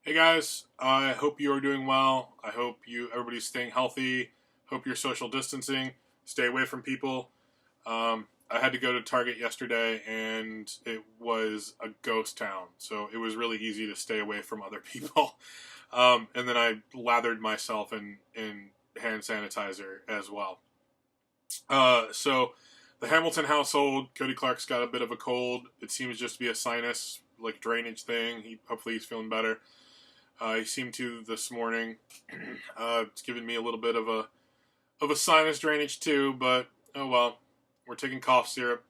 Hey guys, I hope you are doing well. I hope everybody's staying healthy. Hope you're social distancing. Stay away from people. I had to go to Target yesterday, and it was a ghost town, so it was really easy to stay away from other people. And then I lathered myself in hand sanitizer as well. So the Hamilton household, Cody Clark's got a bit of a cold. It seems just to be a sinus like drainage thing. Hopefully he's feeling better. He seemed to this morning. It's given me a little bit of a sinus drainage too, but oh well. We're taking cough syrup.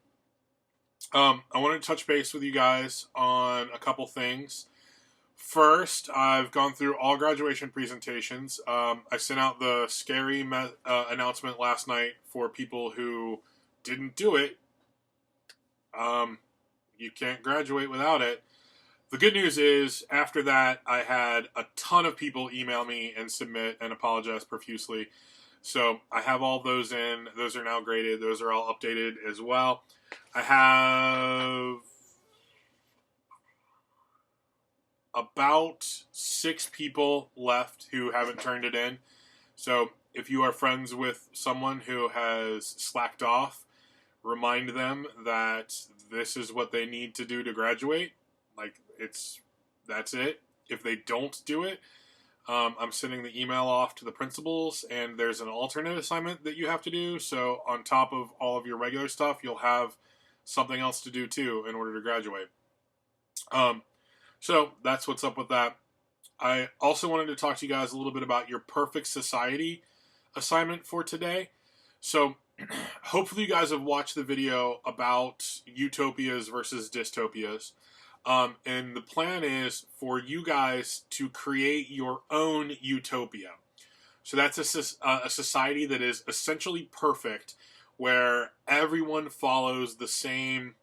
I wanted to touch base with you guys on a couple things. First, I've gone through all graduation presentations. I sent out the scary announcement last night for people who didn't do it. You can't graduate without it. The good news is, after that, I had a ton of people email me and submit and apologize profusely. So I have all those in. Those are now graded. Those are all updated as well. I have about 6 people left who haven't turned it in. So if you are friends with someone who has slacked off, remind them that this is what they need to do to graduate. That's it. If they don't do it, I'm sending the email off to the principals, and there's an alternate assignment that you have to do. So on top of all of your regular stuff, you'll have something else to do too in order to graduate. So that's what's up with that. I also wanted to talk to you guys a little bit about your perfect society assignment for today. So hopefully you guys have watched the video about utopias versus dystopias. And the plan is for you guys to create your own utopia. So that's a society that is essentially perfect, where everyone follows the same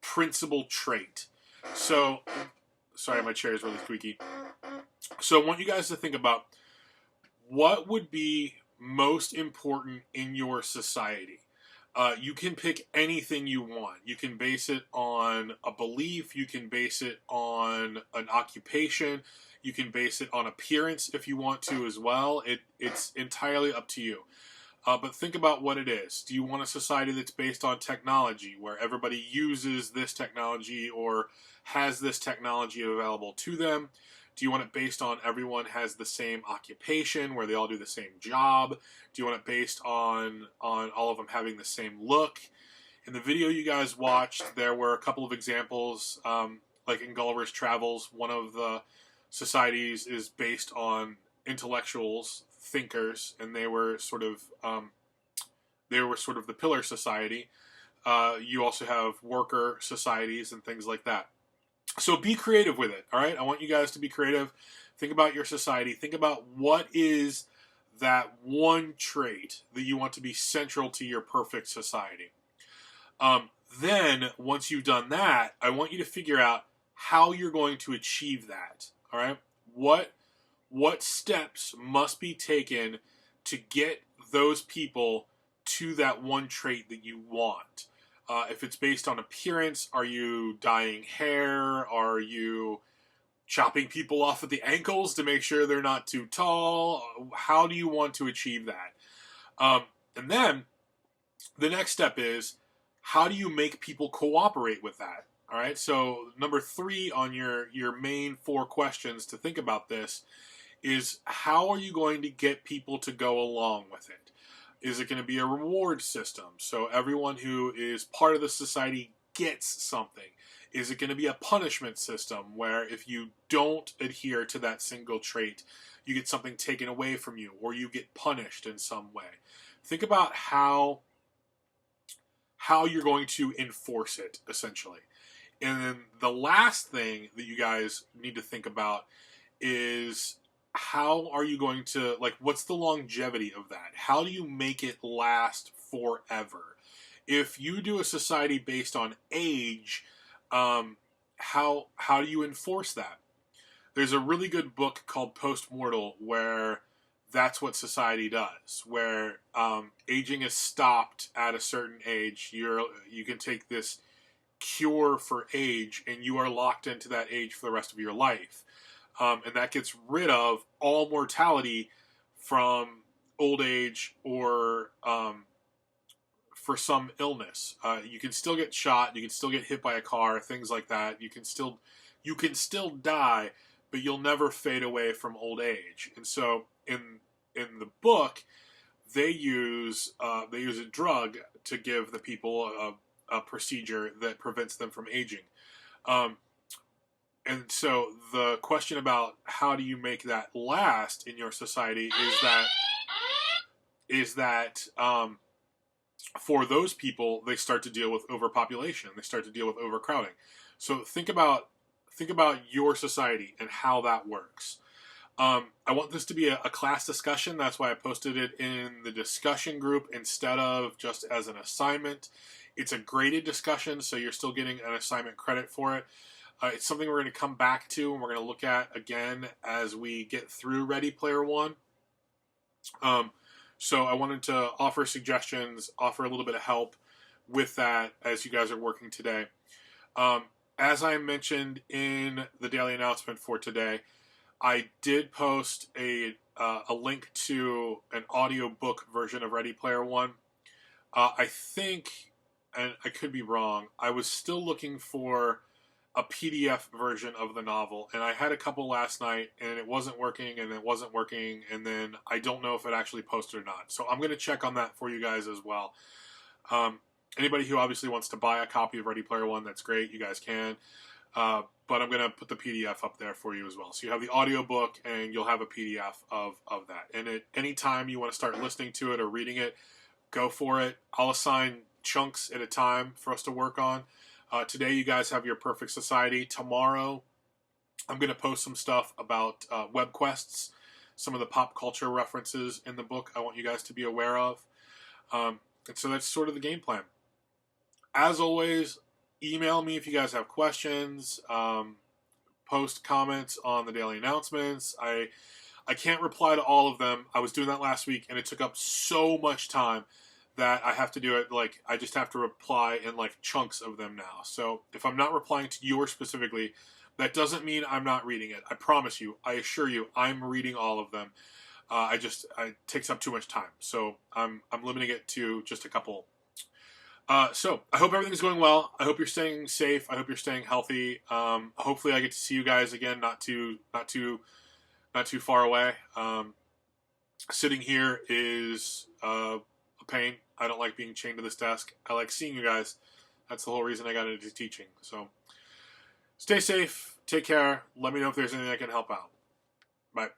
principal trait. So, sorry, my chair is really squeaky. So I want you guys to think about what would be most important in your society. You can pick anything you want. You can base it on a belief. You can base it on an occupation. You can base it on appearance if you want to as well. It's entirely up to you. But think about what it is. Do you want a society that's based on technology, where everybody uses this technology or has this technology available to them? Do you want it based on everyone has the same occupation, where they all do the same job? Do you want it based on all of them having the same look? In the video you guys watched, there were a couple of examples, like in Gulliver's Travels. One of the societies is based on intellectuals, thinkers, and they were sort of the pillar society. You also have worker societies and things like that. So be creative with it, all right? I want you guys to be creative. Think about your society. Think about what is that one trait that you want to be central to your perfect society. Then, once you've done that, I want you to figure out how you're going to achieve that, all right? What steps must be taken to get those people to that one trait that you want? If it's based on appearance, are you dyeing hair? Are you chopping people off at the ankles to make sure they're not too tall? How do you want to achieve that? And then the next step is, how do you make people cooperate with that? All right. So number 3 on your main 4 questions to think about this is, how are you going to get people to go along with it? Is it going to be a reward system, so everyone who is part of the society gets something? Is it going to be a punishment system, where if you don't adhere to that single trait, you get something taken away from you, or you get punished in some way? Think about how you're going to enforce it, essentially. And then the last thing that you guys need to think about is, how are you going to, what's the longevity of that? How do you make it last forever? If you do a society based on age, how do you enforce that? There's a really good book called Postmortal where that's what society does, where aging is stopped at a certain age. You can take this cure for age, and you are locked into that age for the rest of your life. and that gets rid of all mortality from old age or for some illness. You can still get shot, you can still get hit by a car, things like that. You can still die, but you'll never fade away from old age. And so in the book, they use a drug to give the people a procedure that prevents them from aging. And so the question about how do you make that last in your society is that for those people, they start to deal with overpopulation. They start to deal with overcrowding. So think about your society and how that works. I want this to be a class discussion. That's why I posted it in the discussion group instead of just as an assignment. It's a graded discussion, so you're still getting an assignment credit for it. It's something we're going to come back to and we're going to look at again as we get through Ready Player One. So I wanted to offer suggestions, offer a little bit of help with that as you guys are working today. As I mentioned in the daily announcement for today, I did post a link to an audiobook version of Ready Player One. I think, and I could be wrong, I was still looking for a PDF version of the novel, and I had a couple last night, and it wasn't working, and then I don't know if it actually posted or not. So I'm going to check on that for you guys as well. Anybody who obviously wants to buy a copy of Ready Player One, that's great. You guys can. But I'm going to put the PDF up there for you as well. So you have the audiobook, and you'll have a PDF of that. And at any time you want to start listening to it or reading it, go for it. I'll assign chunks at a time for us to work on. Today you guys have your Perfect Society. Tomorrow I'm going to post some stuff about web quests, some of the pop culture references in the book I want you guys to be aware of. And so that's sort of the game plan. As always, email me if you guys have questions. Post comments on the daily announcements. I can't reply to all of them. I was doing that last week, and it took up so much time that I have to do it, I just have to reply in chunks of them now. So if I'm not replying to yours specifically, that doesn't mean I'm not reading it. I promise you, I assure you, I'm reading all of them. It takes up too much time. So I'm limiting it to just a couple. So I hope everything's going well. I hope you're staying safe. I hope you're staying healthy. Hopefully I get to see you guys again, not too far away. Sitting here is a pain. I don't like being chained to this desk. I like seeing you guys. That's the whole reason I got into teaching. So stay safe. Take care. Let me know if there's anything I can help out. Bye.